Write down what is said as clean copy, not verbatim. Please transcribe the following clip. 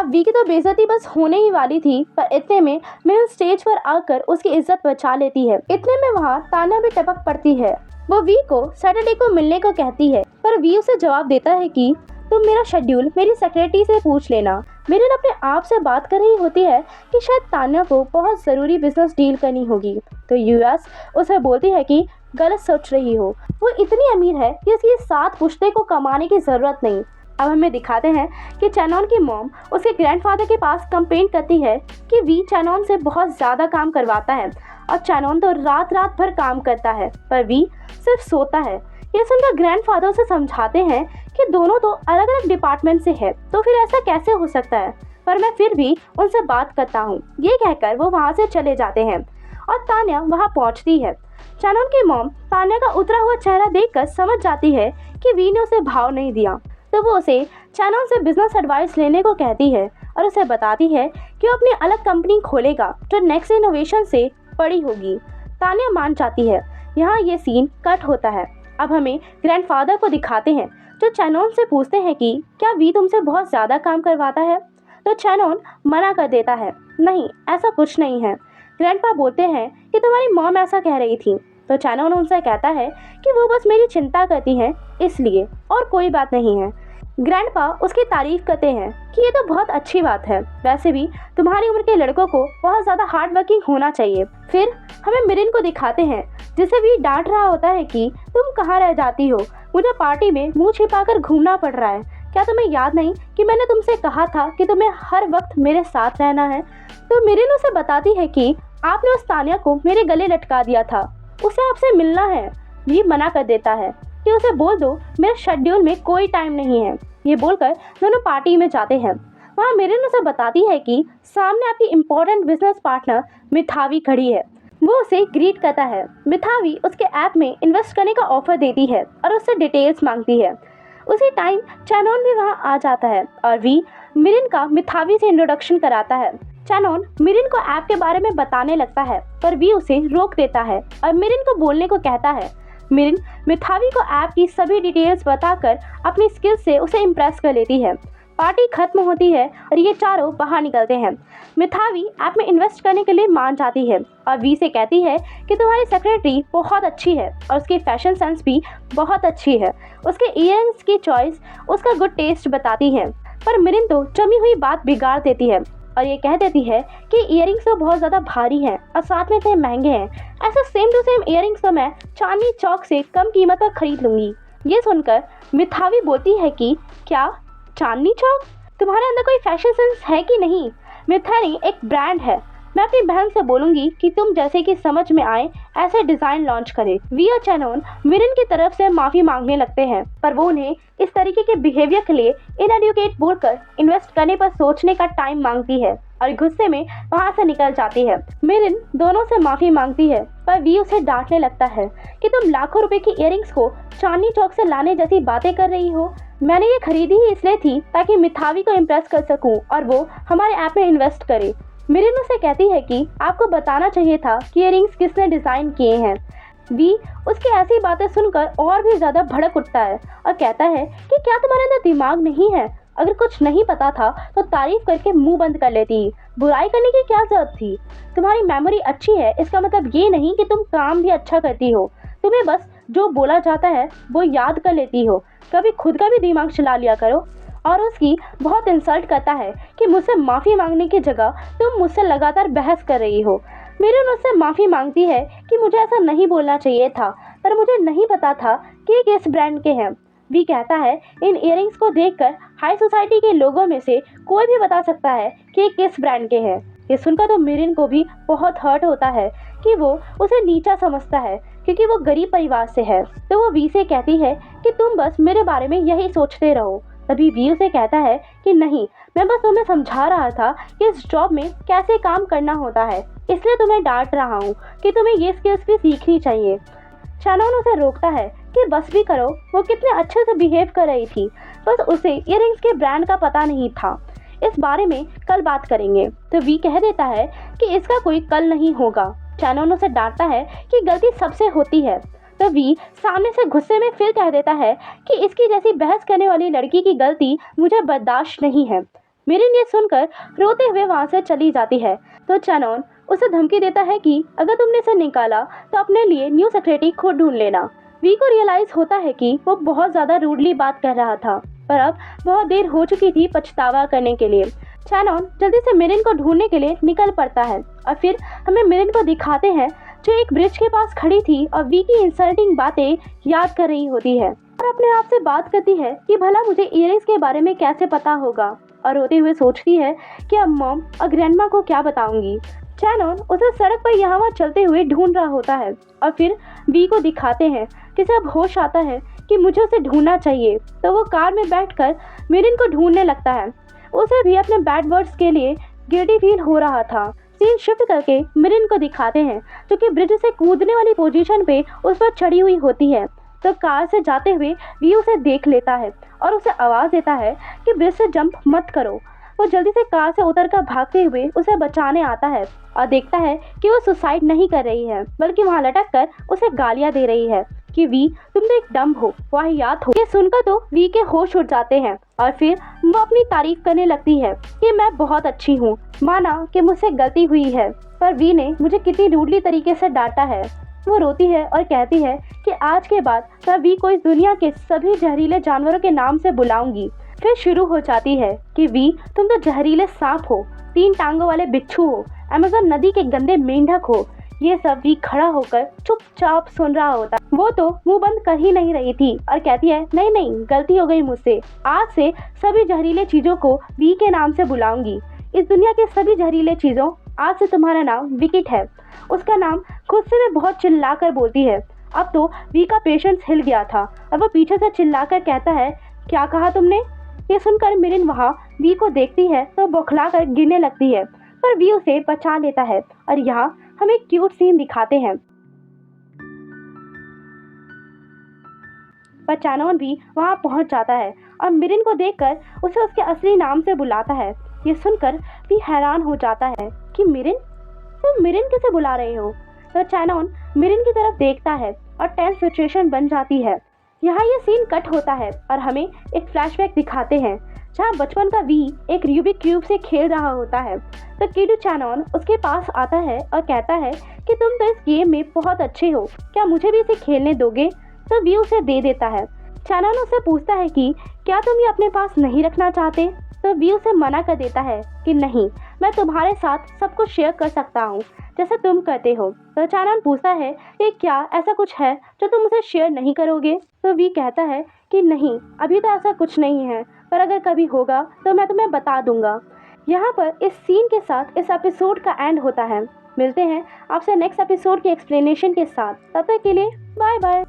अब वी की तो बेइज्जती बस होने ही वाली थी, पर इतने में मिरन स्टेज पर आकर उसकी इज्जत बचा लेती है। इतने में वहाँ तान्या भी टपक पड़ती है। वो वी को सैटरडे को मिलने को कहती है, पर वी उसे जवाब देता है कि तुम मेरा शेड्यूल मेरी सेक्रेटरी से पूछ लेना। मिरन अपने आप से बात कर रही होती है कि शायद तान्या को बहुत ज़रूरी बिजनेस डील करनी होगी, तो यूएस उसे बोलती है कि गलत सोच रही हो, वो इतनी अमीर है कि इसकी 7 पुश्ते को कमाने की ज़रूरत नहीं। अब हमें दिखाते हैं कि चैनॉन की मॉम उसके ग्रैंडफादर के पास कंप्लेंट करती है कि वी चैनॉन से बहुत ज़्यादा काम करवाता है और चैनॉन तो रात रात भर काम करता है, पर वी सिर्फ सोता है। ये सुनकर ग्रैंडफादर उसे समझाते हैं कि दोनों तो अलग अलग डिपार्टमेंट से है, तो फिर ऐसा कैसे हो सकता है, पर मैं फिर भी उनसे बात करता हूँ। ये कहकर वो वहाँ से चले जाते हैं और तान्या वहाँ पहुँचती है। चैनॉन की मॉम तान्या का उतरा हुआ चेहरा देखकर समझ जाती है कि वी ने उसे भाव नहीं दिया, तो वो उसे चैनॉन से बिजनेस एडवाइस लेने को कहती है और उसे बताती है कि वो अपनी अलग कंपनी खोलेगा जो नेक्स्ट इनोवेशन से बड़ी होगी। तान्या मान जाती है। यहाँ ये सीन कट होता है। अब हमें ग्रैंडफादर को दिखाते हैं जो चैनॉन से पूछते हैं कि क्या वी तुमसे बहुत ज़्यादा काम करवाता है, तो चैनॉन मना कर देता है, नहीं ऐसा कुछ नहीं है। ग्रैंडपा बोलते हैं कि तुम्हारी मॉम ऐसा कह रही थी, तो चैनॉन उनसे कहता है कि वो बस मेरी चिंता करती हैं इसलिए, और कोई बात नहीं है। ग्रैंडपा उसकी तारीफ करते हैं कि ये तो बहुत अच्छी बात है, वैसे भी तुम्हारी उम्र के लड़कों को बहुत ज़्यादा हार्ड वर्किंग होना चाहिए। फिर हमें मिरिन को दिखाते हैं जिसे भी डांट रहा होता है कि तुम कहाँ रह जाती हो, मुझे पार्टी में मुंह छिपाकर घूमना पड़ रहा है, क्या तुम्हें याद नहीं कि मैंने तुमसे कहा था कि तुम्हें हर वक्त मेरे साथ रहना है। तो मिरिन उसे बताती है कि आपने उस तान्या को मेरे गले लटका दिया था, उसे आपसे मिलना है। भी मना कर देता है कि उसे बोल दो मेरे शेड्यूल में कोई टाइम नहीं है। ये बोलकर दोनों पार्टी में जाते हैं। वहाँ मिरिन उसे बताती है कि सामने आपकी इम्पोर्टेंट बिजनेस पार्टनर मिथावी खड़ी है। वो उसे ग्रीट करता है। मिथावी उसके ऐप में इन्वेस्ट करने का ऑफर देती है और उससे डिटेल्स मांगती है। उसी टाइम चैनॉन भी वहाँ आ जाता है और वी मिरिन का मिथावी से इंट्रोडक्शन कराता है। चैनॉन मिरिन को ऐप के बारे में बताने लगता है, पर वी उसे रोक देता है और मिरिन को बोलने को कहता है। मिरिन मिथावी को ऐप की सभी डिटेल्स बताकर अपनी स्किल्स से उसे इम्प्रेस कर लेती है। पार्टी खत्म होती है और ये चारों बाहर निकलते हैं। मिथावी ऐप में इन्वेस्ट करने के लिए मान जाती है और वी से कहती है कि तुम्हारी सेक्रेटरी बहुत अच्छी है और उसकी फैशन सेंस भी बहुत अच्छी है। उसके ईयरिंग्स की चॉइस उसका गुड टेस्ट बताती है, पर मिरिन तो जमी हुई बात बिगाड़ देती है और ये कह देती है कि ईयरिंग्स तो बहुत ज़्यादा भारी हैं और साथ में इतने महंगे हैं, ऐसा सेम टू सेम ईयरिंग्स तो मैं चांदनी चौक से कम कीमत पर खरीद लूँगी। ये सुनकर मिथावी बोलती है कि क्या चांदनी चौक, तुम्हारे अंदर कोई फैशन सेंस है कि नहीं? मिथानी एक ब्रांड है, मैं अपनी बहन से बोलूँगी कि तुम जैसे कि समझ में आए ऐसे डिज़ाइन लॉन्च करे। वी और चैनॉन मिरिन की तरफ से माफ़ी मांगने लगते हैं, पर वो उन्हें इस तरीके के बिहेवियर के लिए इनएडुकेट बोलकर इन्वेस्ट करने पर सोचने का टाइम मांगती है और गुस्से में वहाँ से निकल जाती है। मिरिन दोनों से माफ़ी मांगती है, पर वी उसे डांटने लगता है कि तुम लाखों रुपए की ईयरिंग्स को चांदनी चौक से लाने जैसी बातें कर रही हो। मैंने ये खरीदी ही इसलिए थी ताकि मिथावी को इम्प्रेस कर सकूं और वो हमारे ऐप में इन्वेस्ट करे। मिरिन उसे कहती है कि आपको बताना चाहिए था कि ईयरिंग्स किसने डिज़ाइन किए हैं। वी उसकी ऐसी बातें सुनकर और भी ज़्यादा भड़क उठता है और कहता है कि क्या तुम्हारे अंदर दिमाग नहीं है? अगर कुछ नहीं पता था तो तारीफ करके मुंह बंद कर लेती, बुराई करने की क्या जरूरत थी? तुम्हारी मेमोरी अच्छी है इसका मतलब ये नहीं कि तुम काम भी अच्छा करती हो, तुम्हें बस जो बोला जाता है वो याद कर लेती हो, कभी खुद का भी दिमाग चला लिया करो। और उसकी बहुत इंसल्ट करता है कि मुझसे माफ़ी मांगने की जगह तुम मुझसे लगातार बहस कर रही हो। मिरिन उससे माफ़ी मांगती है कि मुझे ऐसा नहीं बोलना चाहिए था, पर मुझे नहीं पता था कि ये किस ब्रांड के हैं। वी कहता है इन ईयरिंग्स को देखकर हाई सोसाइटी के लोगों में से कोई भी बता सकता है कि ये किस ब्रांड के हैं। ये सुनकर तो मिरिन को भी बहुत हर्ट होता है कि वो उसे नीचा समझता है क्योंकि वो गरीब परिवार से है। तो वो वी से कहती है कि तुम बस मेरे बारे में यही सोचते रहो। तभी वी उसे कहता है कि नहीं, मैं बस तुम्हें समझा रहा था कि इस जॉब में कैसे काम करना होता है, इसलिए तुम्हें डांट रहा हूँ कि तुम्हें ये स्किल्स भी सीखनी चाहिए। चैनॉन उसे रोकता है कि बस भी करो, वो कितने अच्छे से बिहेव कर रही थी, बस उसे ईयरिंग्स के ब्रांड का पता नहीं था, इस बारे में कल बात करेंगे। तो वी कह देता है कि इसका कोई कल नहीं होगा। चैनॉन उसे डांटता है कि गलती सबसे होती है। तो वी सामने से गुस्से में फिर कह देता है कि इसकी जैसी बहस करने वाली लड़की की गलती मुझे बर्दाश्त नहीं है। मिरिन ये सुनकर रोते हुए वहाँ से चली जाती है तो चैनोन उसे धमकी देता है कि अगर तुमने इसे निकाला तो अपने लिए न्यू सेक्रेटरी खुद ढूंढ लेना। वी को रियलाइज होता है कि वो बहुत ज्यादा रूडली बात कर रहा था, पर अब बहुत देर हो चुकी थी पछतावा करने के लिए। चैनोन जल्दी से मिरिन को ढूंढने के लिए निकल पड़ता है और फिर हमें मिरिन को दिखाते हैं जो एक ब्रिज के पास खड़ी थी और वी की इंसल्टिंग बातें याद कर रही होती है और अपने आप से बात करती है कि भला मुझे इयरिंग्स के बारे में कैसे पता होगा, और रोते हुए सोचती है कि अब मॉम और ग्रैंडमा को क्या बताऊंगी। चैनोन उसे सड़क पर यहाँ वहाँ चलते हुए ढूंढ रहा होता है और फिर वी को दिखाते हैं जिसे अब होश आता है कि मुझे उसे ढूंढना चाहिए, तो वो कार में बैठकर मिरिन को ढूंढने लगता है। उसे भी अपने बैड वर्ड्स के लिए गिल्टी फील हो रहा था। सीन शिफ्ट करके मिरिन को दिखाते हैं जो कि ब्रिज से कूदने वाली पोजीशन पे उस पर चढ़ी हुई होती है, तो कार से जाते हुए वी उसे देख लेता है और उसे आवाज़ देता है कि ब्रिज से जंप मत करो। वो जल्दी से कार से उतरकर भागते हुए उसे बचाने आता है और देखता है कि वो सुसाइड नहीं कर रही है बल्कि वहाँ लटक कर उसे गालियाँ दे रही है कि वी तुम तो एक डम हो, वाहियात हो। ये सुनकर तो वी के होश उड़ जाते हैं और फिर वो अपनी तारीफ करने लगती है कि मैं बहुत अच्छी हूँ, माना कि मुझसे गलती हुई है पर वी ने मुझे कितनी रूडली तरीके से डांटा है। वो रोती है और कहती है कि आज के बाद मैं वी को इस दुनिया के सभी जहरीले जानवरों के नाम से बुलाऊंगी। फिर शुरू हो जाती है कि वी तुम तो जहरीले सांप हो, 3 टांगों वाले बिच्छू हो, अमेज़न नदी के गंदे मेंढक हो। ये सब वी खड़ा होकर चुपचाप सुन रहा होता। वो तो मुंह बंद कर ही नहीं रही थी और कहती है नहीं नहीं गलती हो गई मुझसे, आज से सभी जहरीले चीजों को वी के नाम से बुलाऊंगी। इस दुनिया के सभी जहरीले चीजों आज से तुम्हारा नाम विकेट है। उसका नाम खुद से मैं बहुत चिल्लाकर बोलती है। अब तो वी का पेशेंस हिल गया था और वो पीछे से चिल्लाकर कहता है क्या कहा तुमने। ये सुनकर मिरिन वहाँ वी को देखती है तो बौखलाकर गिरने लगती है, पर वी उसे बचा लेता है और यहाँ हम एक क्यूट सीन दिखाते हैं। पर चैनोन भी वहाँ पहुँच जाता है और मिरिन को देखकर उसे उसके असली नाम से बुलाता है। ये सुनकर भी हैरान हो जाता है कि मिरिन, तुम मिरिन किसे बुला रहे हो। तो चैनोन मिरिन की तरफ देखता है और टेंस सिचुएशन बन जाती है। यहाँ ये सीन कट होता है और हमें एक फ्लैशबैक दिखाते हैं जहाँ बचपन का वी एक रूबिक क्यूब से खेल रहा होता है। तो किडू चैनोन उसके पास आता है और कहता है कि तुम तो इस गेम में बहुत अच्छे हो, क्या मुझे भी इसे खेलने दोगे। तो वी उसे दे देता है। चैनोन उससे पूछता है कि क्या तुम ये अपने पास नहीं रखना चाहते। तो वी उसे मना कर देता है कि नहीं, मैं तुम्हारे साथ सब कुछ शेयर कर सकता हूँ जैसे तुम करते हो। तो चैनोन पूछता है कि क्या ऐसा कुछ है जो तुम उसे शेयर नहीं करोगे। तो वी कहता है कि नहीं, अभी तो ऐसा कुछ नहीं है, पर अगर कभी होगा तो मैं तुम्हें बता दूंगा। यहाँ पर इस सीन के साथ इस एपिसोड का एंड होता है। मिलते हैं आपसे नेक्स्ट एपिसोड के एक्सप्लेनेशन के साथ, तब तक के लिए बाय बाय।